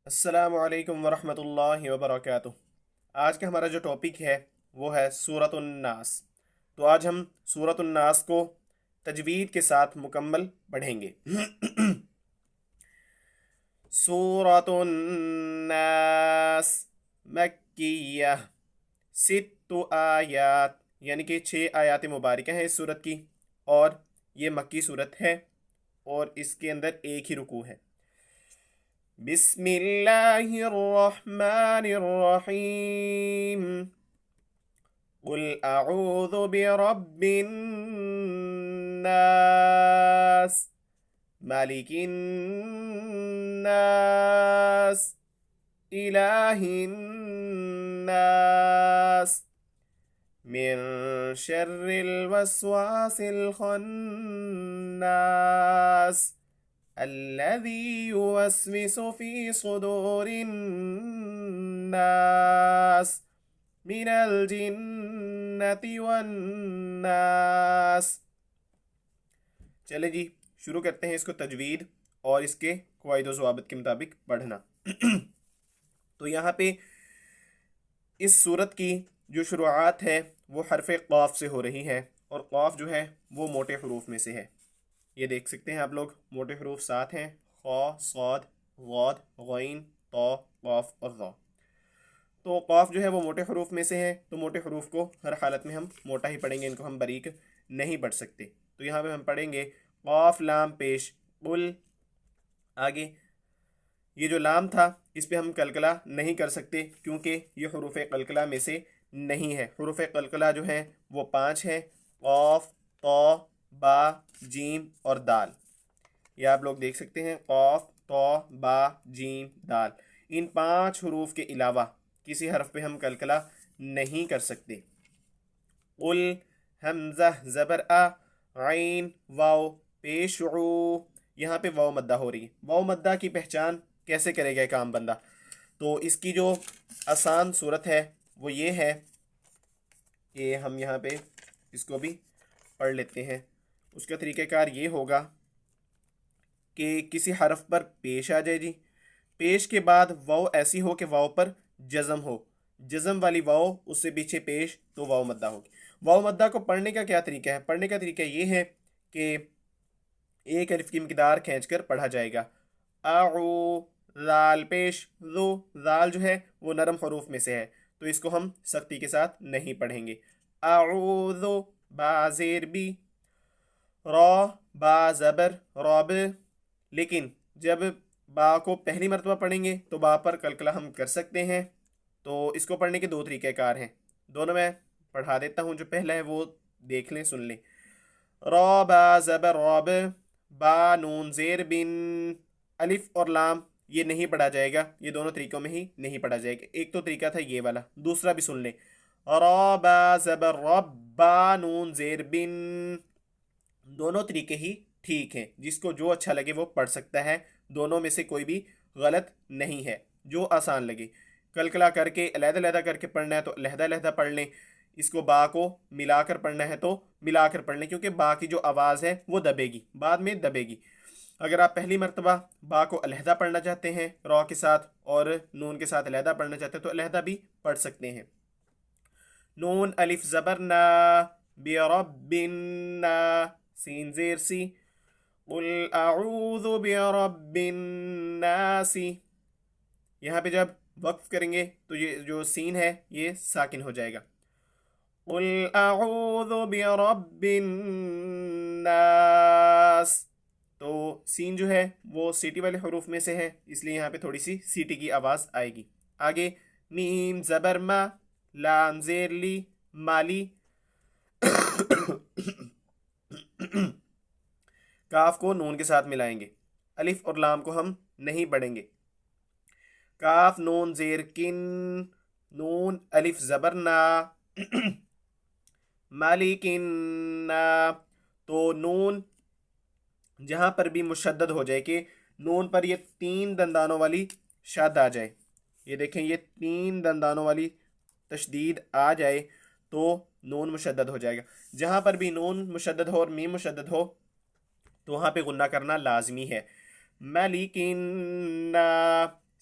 السلام علیکم ورحمۃ اللہ وبرکاتہ۔ آج کا ہمارا جو ٹاپک ہے وہ ہے سورۃ الناس۔ تو آج ہم سورۃ الناس کو تجوید کے ساتھ مکمل پڑھیں گے۔ سورۃ الناس مکیہ، ست آیات، یعنی کہ 6 آیات مبارکہ ہیں اس سورت کی، اور یہ مکی سورت ہے اور اس کے اندر ایک ہی رکوع ہے۔ بسم اللہ الرحمن الرحیم، قل اعوذ برب الناس، مالک الناس، الہ الناس، من شر الوسواس الخناس، الذي يوسوس في صدور الناس من الجنة والناس۔ چلے جی شروع کرتے ہیں اس کو تجوید اور اس کے قواعد و ضوابط کے مطابق پڑھنا۔ تو یہاں پہ اس سورت کی جو شروعات ہے وہ حرف قاف سے ہو رہی ہے، اور قاف جو ہے وہ موٹے حروف میں سے ہے۔ یہ دیکھ سکتے ہیں آپ لوگ، موٹے حروف 7 ہیں: خا، صاد، غاد، غین، طا، قاف اور ظا۔ تو قاف جو ہے وہ موٹے حروف میں سے ہے، تو موٹے حروف کو ہر حالت میں ہم موٹا ہی پڑھیں گے، ان کو ہم باریک نہیں پڑھ سکتے۔ تو یہاں پہ ہم پڑھیں گے قاف لام پیش قل۔ آگے یہ جو لام تھا اس پہ ہم قلقلہ نہیں کر سکتے کیونکہ یہ حروف قلقلہ میں سے نہیں ہے۔ حروف قلقلہ جو ہیں وہ 5 ہیں: قاف، طا، با، جیم اور دال۔ یہ آپ لوگ دیکھ سکتے ہیں، قاف، طا، با، جیم، دال۔ ان 5 حروف کے علاوہ کسی حرف پہ ہم قلقلہ نہیں کر سکتے۔ قل، حمزہ زبر آ، عین واو پیش عو، یہاں پہ واو مدہ ہو رہی ہے۔ واو مدہ کی پہچان کیسے کرے گا ایک عام بندہ؟ تو اس کی جو آسان صورت ہے وہ یہ ہے کہ ہم یہاں پہ اس کو بھی پڑھ لیتے ہیں۔ اس کا طریقہ کار یہ ہوگا کہ کسی حرف پر پیش آ جائے جی، پیش کے بعد واو ایسی ہو کہ واو پر جزم ہو، جزم والی واو اس سے پیچھے پیش، تو واو مدہ ہوگی۔ واو مدہ کو پڑھنے کا کیا طریقہ ہے؟ پڑھنے کا طریقہ یہ ہے کہ ایک الف کی مقدار کھینچ کر پڑھا جائے گا۔ اعو، زال پیش ذو، زال جو ہے وہ نرم حروف میں سے ہے، تو اس کو ہم سختی کے ساتھ نہیں پڑھیں گے۔ اعوذ، با زیر بی، را با زبر راب۔ لیکن جب با کو پہلی مرتبہ پڑھیں گے تو با پر قلقلہ ہم کر سکتے ہیں۔ تو اس کو پڑھنے کے 2 طریقہ کار ہیں، دونوں میں پڑھا دیتا ہوں۔ جو پہلا ہے وہ دیکھ لیں، سن لیں۔ را با زبر راب، با نون زیر بن، الف اور لام یہ نہیں پڑھا جائے گا، یہ دونوں طریقوں میں ہی نہیں پڑھا جائے گا۔ ایک تو طریقہ تھا یہ والا، دوسرا بھی سن لیں۔ را با زبر رب، با نون زیر بن، دونوں طریقے ہی ٹھیک ہیں، جس کو جو اچھا لگے وہ پڑھ سکتا ہے، دونوں میں سے کوئی بھی غلط نہیں ہے، جو آسان لگے۔ قلقلہ کر کے علیحدہ علیحدہ کر کے پڑھنا ہے تو علیحدہ علیحدہ پڑھ لیں، اس کو با کو ملا کر پڑھنا ہے تو ملا کر پڑھ لیں، کیونکہ با کی جو آواز ہے وہ دبے گی، بعد میں دبے گی۔ اگر آپ پہلی مرتبہ با کو علیحدہ پڑھنا چاہتے ہیں را کے ساتھ، اور نون کے ساتھ علیحدہ پڑھنا چاہتے ہیں تو علیحدہ بھی پڑھ سکتے ہیں۔ نون الف زبر نا، برب نا، سین زیر سی، قل اعوذ برب الناس۔ یہاں پہ جب وقف کریں گے تو یہ جو سین ہے یہ ساکن ہو جائے گا۔ قل اعوذ برب الناس، تو سین جو ہے وہ سیٹی والے حروف میں سے ہے، اس لیے یہاں پہ تھوڑی سی سیٹی کی آواز آئے گی۔ آگے میم زبر ما، لام زیر لی، مالی۔ کاف کو نون کے ساتھ ملائیں گے، الف اور لام کو ہم نہیں پڑھیں گے۔ کاف نون زیر کن، نون الف زبر نا، مالکن نا۔ تو نون جہاں پر بھی مشدد ہو جائے کہ نون پر یہ 3 دندانوں والی شد آ جائے، یہ دیکھیں یہ 3 دندانوں والی تشدید آ جائے تو نون مشدد ہو جائے گا۔ جہاں پر بھی نون مشدد ہو اور میم مشدد ہو تو وہاں پہ غنہ کرنا لازمی ہے۔ ملکن نا،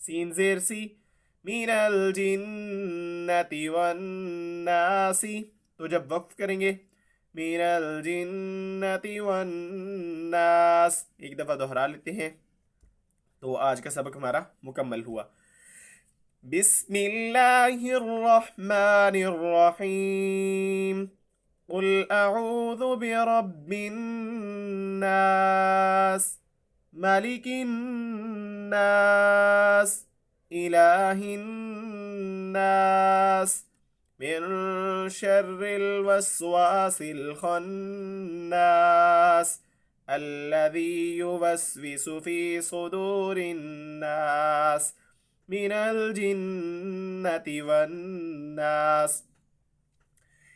سین زیر سی من الجنتی والناسی، تو جب وقف کریں گے من الجنتی والناس، ایک دفعہ دہرا لیتے ہیں، تو آج کا سبق ہمارا مکمل ہوا۔ بسم اللہ الرحمن الرحیم، قل اعوذ برب الناس، ملک الناس، الہ الناس، من شر الوسواس الخناس، الذي يوسوس في صدور الناس من الجنة والناس۔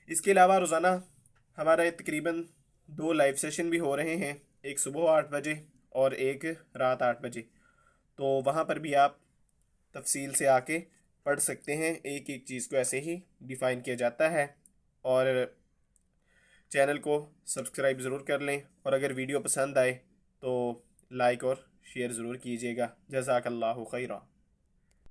اس کے علاوہ روزانہ ہمارا تقریباً 2 لائیو سیشن بھی ہو رہے ہیں، ایک صبح 8 بجے اور ایک رات 8 بجے، تو وہاں پر بھی آپ تفصیل سے آ کے پڑھ سکتے ہیں، ایک ایک چیز کو ایسے ہی ڈیفائن کیا جاتا ہے۔ اور چینل کو سبسکرائب ضرور کر لیں، اور اگر ویڈیو پسند آئے تو لائک اور شیئر ضرور کیجیے گا۔ جزاک اللہ خیرہ۔